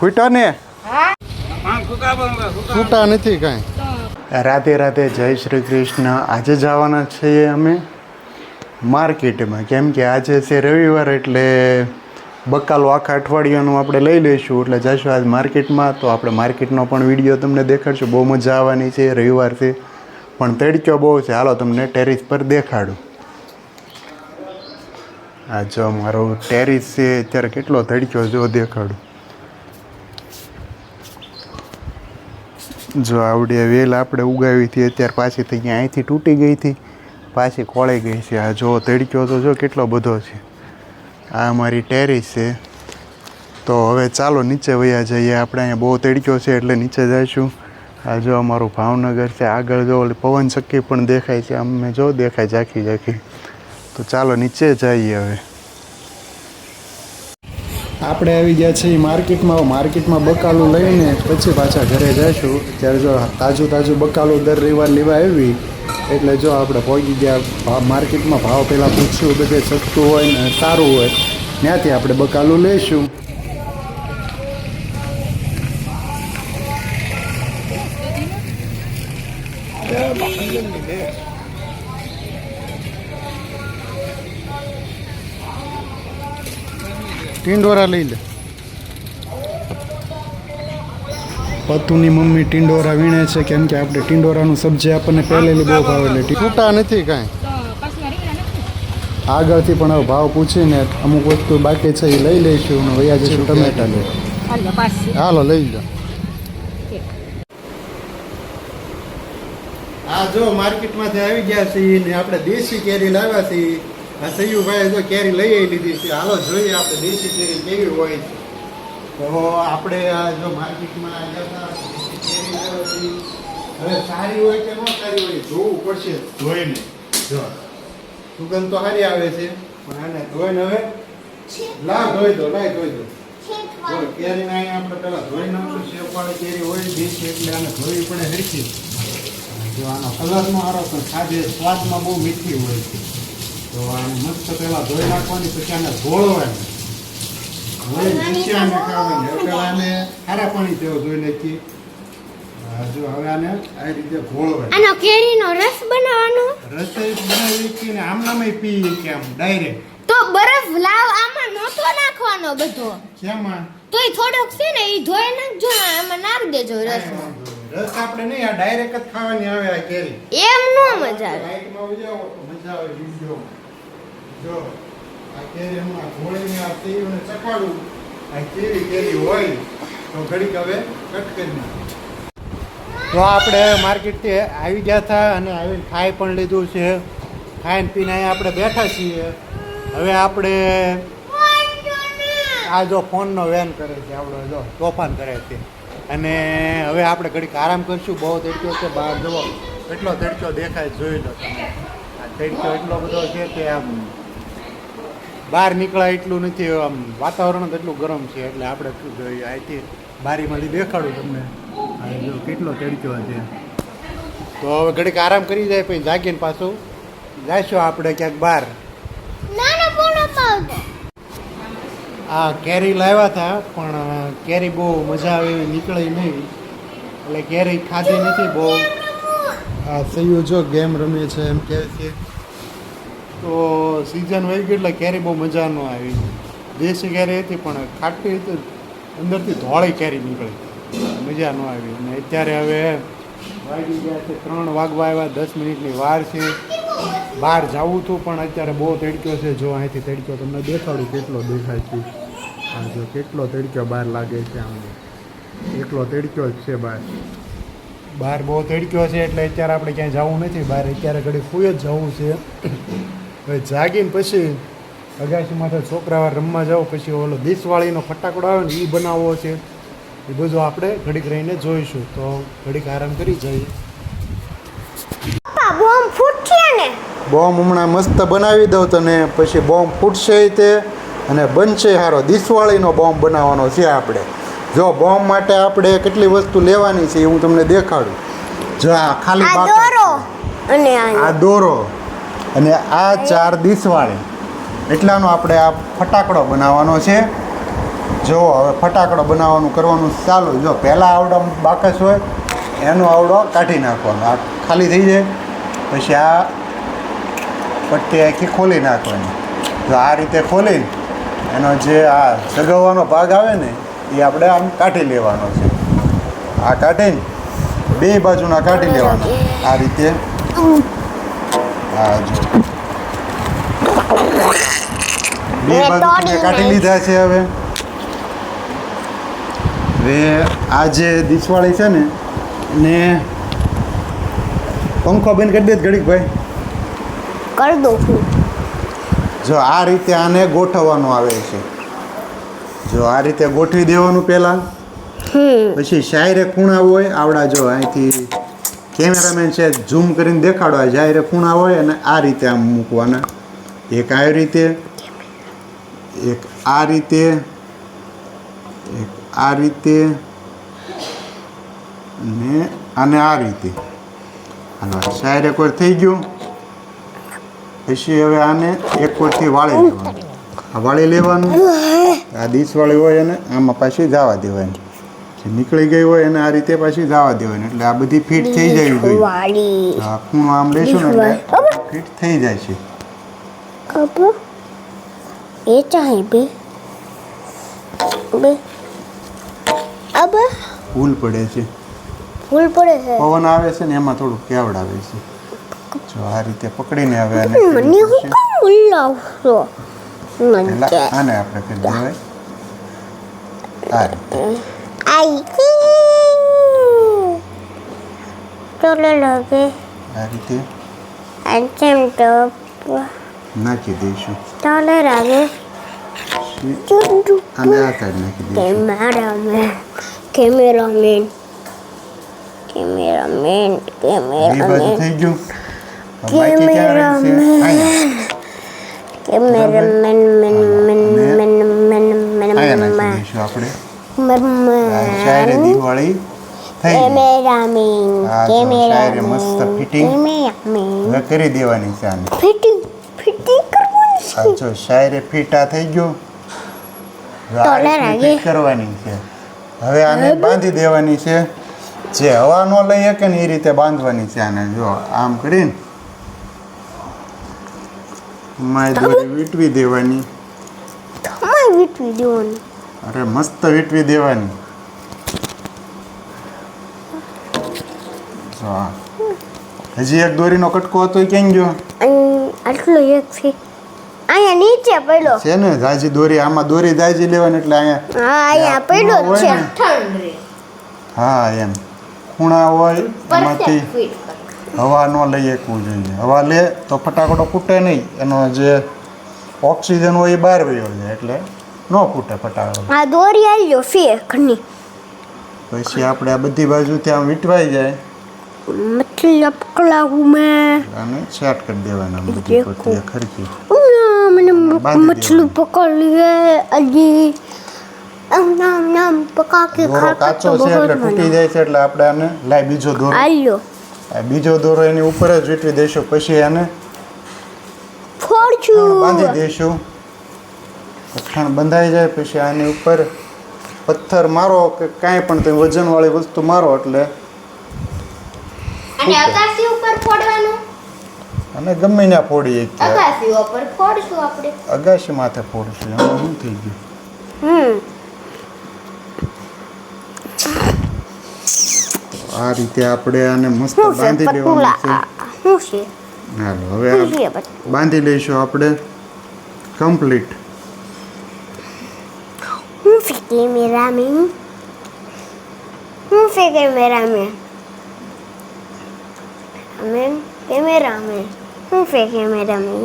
ફૂટા ને ફૂટા નથી કાંઈ. રાધે રાધે, જય શ્રી કૃષ્ણ. આજે જવાના છીએ અમે માર્કેટમાં, કેમ કે આજે છે રવિવાર, એટલે બકાલો આખા અઠવાડિયાનું આપણે લઈ લઈશું. એટલે જઈશું આજ માર્કેટમાં. તો આપણે માર્કેટનો પણ વિડીયો તમને દેખાડશું. બહુ મજા આવવાની છે. રવિવાર છે પણ તડક્યો બહુ છે. હાલો તમને ટેરિસ પર દેખાડું. આ જો મારો ટેરિસ છે, અત્યારે કેટલો તડક્યો જો દેખાડું. જો આવડે વેલ આપણે ઉગાવી હતી, અત્યારે પાછી થઈ ગયા, અહીંથી તૂટી ગઈ હતી, પાછી ખોળાઈ ગઈ છે. આ જો તડક્યો તો જો કેટલો બધો છે. આ અમારી ટેરિસ છે. તો હવે ચાલો નીચે વયા જઈએ. આપણે અહીંયા બહુ તડક્યો છે એટલે નીચે જઈશું. આ જો અમારું ભાવનગર છે. આગળ જો ઓલી પવન ચક્કી પણ દેખાય છે, અમે જો દેખાય ઝાંખી ઝાંખી. તો ચાલો નીચે જઈએ. હવે આપણે આવી ગયા છીએ માર્કેટમાં. માર્કેટમાં બકાલું લઈને પછી પાછા ઘરે જઈશું. ત્યારે જો તાજું તાજું બકાલું દર રવિવાર લેવા આવી, એટલે જો આપણે પહોંચી ગયા માર્કેટમાં. ભાવ પહેલાં પૂછ્યું, બધે સસ્તું હોય ને સારું હોય, ત્યાંથી આપણે બકાલું લઈશું. ટિંડોરા લઈ લે. પતુની મમ્મી ટિંડોરા વીણે છે, કેમ કે આપણે ટિંડોરાનું સબ્જી આપણને પહેલેથી બહુ ભાવે. એટલે ફૂટા નથી કાંઈ. આગળથી પણ હવે ભાવ પૂછીને અમુક વસ્તુ બાકી છે એ લઈ લઈશું અને વયા જઈશું ટમેટા લઈ. હાલો લઈ લો. આ જો માર્કેટમાંથી આવી ગયા છીએ ને આપણે દેશી કેરી લાવ્યા છીએ. આ સૈયુભાઈ જો કેરી લઈ લીધી છે. હાલો જોઈએ આપણે દેશી કેરી કેવી હોય છે. તો આપણે આ જો માર્કેટમાં કેરી લાવ્યા છીએ. હવે સારી હોય કે ન સારી હોય જોવું પડશે ધોઈને. જો સુગંધ તો સારી આવે છે, પણ આને ધોઈને હવે ધોઈ દો. જો કેરીને અહીંયા આપણે પહેલાં ધોઈ નાખશું. શેપવાળી કેરી હોય દેશી એટલે આને ધોવી પડે હરખી. જો આનો કલરનો સારો પણ ખાધે સ્વાદમાં બહુ મીઠી હોય છે. તો આને મસ્ત પહેલાં ધોઈ નાખવાની, પછી આને ધોળવાની. નીચે આને ખાવાની. હવે પહેલાં આને ખારા પાણી તેઓ ધોઈ નાખી. જો હવે આને આ રીતે ઘોળવાની. આનો કેરીનો રસ બનાવવાનો. રસ બનાવી કે ને આમનામાં પી કે આમ ડાયરેક્ટ. તો બરફ લાવ આમાં નહોતો નાખવાનો બધો. શેમાં? તોય થોડોક છે ને એ ધોઈ નાખજો ને આમાં નાખ દેજો રસ. રસ આપણે નહીં, આ ડાયરેક્ટ જ ખાવાની આવે આ કેરી. એમ નો મજા આવે. લાઈટમાં ઉજાવો તો મજા આવે વિડિયો. જો આ કેરી હમણાં ઘોળીને આ તેલને ચખાડું. આ કેરી હોય તો ઘડીક હવે કટ કરી નાખો. તો આપણે માર્કેટથી આવી ગયા હતા અને આવીને ખાઈ પણ લીધું છે. ખાઈને પીને અહીંયા આપણે બેઠા છીએ. હવે આપણે આ જો ફોનનો વેન કરે છે, આપણો જો તોફાન કરે છે. અને હવે આપણે ઘડીક આરામ કરીશું. બહુ તડક્યો છે બહાર. જુઓ કેટલો તડક્યો દેખાય, જોઈ લો તમે. આ તડક્યો એટલો બધો છે કે આમ બહાર નીકળાય એટલું નથી. આમ વાતાવરણ જ એટલું ગરમ છે, એટલે આપણે શું જોઈએ અહીંથી બારીમાંથી દેખાડું તમને. જો કેટલો તડક્યો છે. તો હવે ઘડીક આરામ કરી જાય, પછી જાગીને પાછું જઈશું આપણે ક્યાંક બહાર. આ કેરી લાવ્યા હતા, પણ કેરી બહુ મજા આવે એવી નીકળી નહીં, એટલે કેરી ખાધી નથી બહુ. આ સૈયું જો ગેમ રમે છે એમ કહે છે. તો સિઝન વહી ગઈ એટલે કેરી બહુ મજા ન આવી. દેશી કેરી હતી પણ ખાટી હતી, અંદરથી ધોળી કેરી નીકળી, મજા ન આવી. અને અત્યારે હવે વાગી ગયા છે 3 વાગવા આવ્યા. 10 મિનિટની વાર છે. બહાર જવું હતું પણ અત્યારે બહુ તડક્યો છે. જો અહીંથી તડક્યો તમને દેખાડું કેટલો દેખાય છે. હા જો કેટલો તડક્યો બહાર લાગે છે. આમ એટલો તડક્યો જ છે બહાર બહુ તડક્યો છે, એટલે અત્યારે આપણે ક્યાંય જવું નથી બહાર. અત્યારે ઘડી ફૂઈ જ જવું છે. હવે જાગીને પછી અગાશીમાં તો છોકરા રમવા જાવ, પછી ઓલો દિશવાળીનો ફટાકડો આવે ને એ બનાવવો છે. એ બધું આપણે ઘડીક રહીને જોઈશું. તો ઘડીક આરામ કરી જઈએ. બોમ્બ ફૂટશે ને? બોમ્બ હમણાં મસ્ત બનાવી દઉં તને, પછી બોમ્બ ફૂટશે તે અને બનશે સારો. દિશવાળીનો બોમ્બ બનાવવાનો છે આપણે. જો બોમ્બ માટે આપણે કેટલી વસ્તુ લેવાની છે એ હું તમને દેખાડું. જો આ ખાલી દોરો અને આ દોરો અને આ 4 દિશવાળી, એટલાનો આપણે આ ફટાકડો બનાવવાનો છે. જો હવે ફટાકડો બનાવવાનું કરવાનું ચાલુ. જો પહેલાં આવડો બાકસ હોય એનો આવડો કાઢી નાખવાનો. આ ખાલી થઈ જાય પછી આ પટ્ટી આખી ખોલી નાખવાની. જો આ રીતે ખોલીને એનો જે આ સગવવાનો ભાગ આવે ને એ આપણે આમ કાઢી લેવાનો છે. આ કાઢીને બે બાજુના કાઢી લેવાના આ રીતે. હા જો બે બાજુ કાઢી લીધા છે. હવે આ જે દિસવાળી છે ને એને પંખો બંધ કરી દે ઘડીક ભાઈ. કરી દઉં છું. જો આ રીતે આને ગોઠવવાનું આવે છે. જો આ રીતે ગોઠવી દેવાનું પહેલાં. પછી શાયરે ખૂણા હોય આવડા. જો અહીંથી કેમેરામેન છે ઝૂમ કરીને દેખાડવા. શાયરે ખૂણા હોય અને આ રીતે આમ મૂકવાના. એક આવી રીતે, એક આ રીતે, એક આ રીતે ને અને આ રીતે. હાલો શાયરે કોઈ થઈ ગયું. પછી હવે આને એક કોરથી વાળી લેવાનું. આ વાળી લેવાનું. આ ડીશવાળી હોય એને આમાં પાછી જવા દેવાની. જે નીકળી ગઈ હોય એને આ રીતે પાછી જવા દેવાની. એટલે આ બધી ફિટ થઈ જાય જોઈએ. આ ખૂણો આમ લેશું ને એટલે ફિટ થઈ જાય છે. એ ચાહે બે અબ ફૂલ પડે છે. ફૂલ પડે છે. પવન આવે છે ને એમાં થોડું કેવડાવે છે. જો આ રીતે પકડીને હવે આને મને હું કામ બોલાવશો પહેલા આને આપણે કરી દેવાય આ રીતે. આઈ ચલો લગે આ રીતે અંચમ તો નાખી દઈશું. ચાલે લાગે અને આ સાઈડ નાખી દઈશું. કેમેરામેન એ બાજુ થઈ ગયું. બાકી ક્યાં રહે છે? કેમેરામેન અહીંયા નાખી દઈશું આપણે. શાયરે દિવાળી થઈ ગઈ. આ જો શાયરે મસ્ત ફિટિંગ હવે કરી દેવાની છે આને. આ જો શાયરે ફિટા થઈ ગયું. હવે આ રીતની ફિટ કરવાની છે. હવે આને બાંધી દેવાની છે. જે હવા ન લઈ શકે ને એ રીતે બાંધવાની છે આને. જો આમ કરીને માય દોરી વીંટવી દેવાની. અરે મસ્ત વીંટવી દેવાની. જો હજી એક દોરીનો કટકો હતો એ ક્યાં ગયો? આટલો એક છે અહીંયા નીચે પડ્યો છે ને જાજી દોરી. આમાં દોરી જાજી લેવાની એટલે અહીંયા હા અહીંયા પડ્યો છે. હા એમ ખૂણા હોય એમાંથી હવા ન લઈ શકવું જોઈએ. હવા લે તો ફટાકડો ફૂટે નહીં. એનો જે ઓક્સિજન હોય એ બહાર વયો જાય એટલે ન ફૂટે ફટાકડો. આ દોરી આલ્યો ફેકની. પછી આપણે આ બધી બાજુથી આમ વીંટવાઈ જાય મતલબ કલાવું મેં અને સેટ કરી દેવાના બધી પટ્ટીઓ ખરખી. મને મછલી પકડી લે અજી નામ પકા કે દોરો કાચો છે એટલે તૂટી જાય છે. એટલે આપણે આને લાઈ બીજો દોરો આલ્યો. આ બીજો દોરો એની ઉપર જ વીંટવી દઈશું. પછી એને ફોડશું બાંધી દઈશું. પઠાણ બંધાઈ જાય પછી આની ઉપર પથ્થર મારો કે કાંઈ પણ તમે વજનવાળી વસ્તુ મારો એટલે અને અગાસી ઉપર ફોડવાનું. અને ગમે ના ફોડી એક અગાસી ઉપર ફોડશું આપણે. અગાસી માથે ફોડશું. એમાં શું થઈ ગયું? આ રીતે આપણે આને મસ્ત બાંધી લેવાનું છે. શું છે? હાલો હવે આ બાંધી લઈશું આપણે કમ્પ્લીટ. હું છે કેમેરામેન? હું છે કેમેરામેન? કેમેરામેન હું છે કેમેરામેન?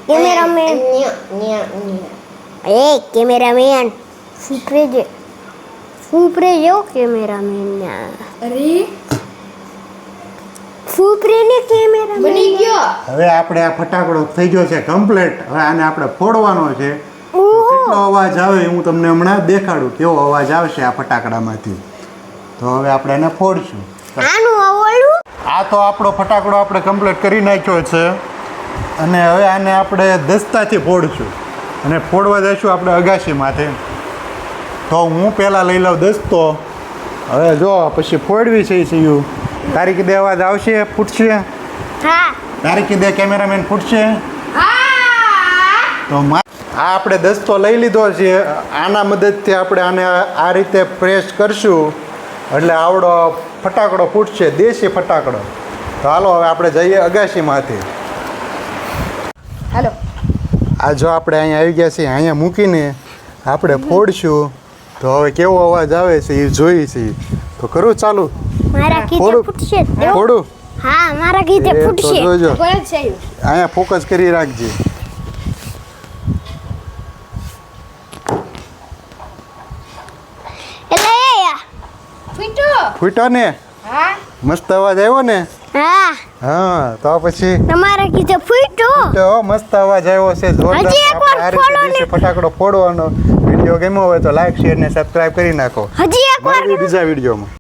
કેમેરામેન એ કેમેરામેન ફૂપરે જો કેમેરામેન. અરે ફૂપરે ને કેમેરામેન બની ગયો. હવે આપણે આ ફટાકડો થઈ ગયો છે કમ્પ્લીટ. હવે આને આપણે ફોડવાનો છે. કેટલો અવાજ આવે હું તમને હમણાં દેખાડું કેવો અવાજ આવશે આ ફટાકડામાંથી. તો હવે આપણે એને ફોડશું. આનું આવડું. આ તો આપણો ફટાકડો આપણે કમ્પ્લીટ કરી નાખ્યો છે. અને હવે આને આપણે દસ્તાથી ફોડશું અને ફોડવા જઈશું આપણે અગાશી માથે. તો હું પહેલાં લઈ લઉં દસ્તો. હવે જો પછી ફોડવી છે એ સીયું. તારી કીધે અવાજ આવશે, ફૂટશે? હા તારી કીધે કેમેરામેન ફૂટશે? તો આ આપણે દસ્તો લઈ લીધો છે. આના મદદથી આપણે આને આ રીતે પ્રેસ કરશું એટલે આવડો ફટાકડો ફૂટશે, દેશી ફટાકડો. તો હાલો હવે આપણે જઈએ અગાશીમાંથી. હાલો. આ જો આપણે અહીંયા આવી ગયા છીએ, અહીંયા મૂકીને આપણે ફોડશું. તો હવે કેવો અવાજ આવે છે એ જોઈ છીએ. તો કરું ચાલુ? મારા કીધે ફોડું? ફૂટશે. ફોડું? હા મારા કીધે એ તો ફૂટશે. જોજો. કોઈ છે અહીંયા ફોકસ કરી રાખજે. એટલે ફૂટો. ફૂટ્યો ને? હા મસ્ત અવાજ આવ્યો ને? હા હા તો પછી તમારા કીધે ફૂટો. તો મસ્ત અવાજ આવ્યો છે, જોરદાર. હજી એકવાર આપણે આ રીતે ફોડો ને. દેશી ફટાકડો ફોડવાનો. વિડીયો ગમ્યો હોય તો લાઈક શેર ને સબસ્ક્રાઇબ કરી નાખો. હજી એક વાર મળીએ બીજા વિડીયોમાં.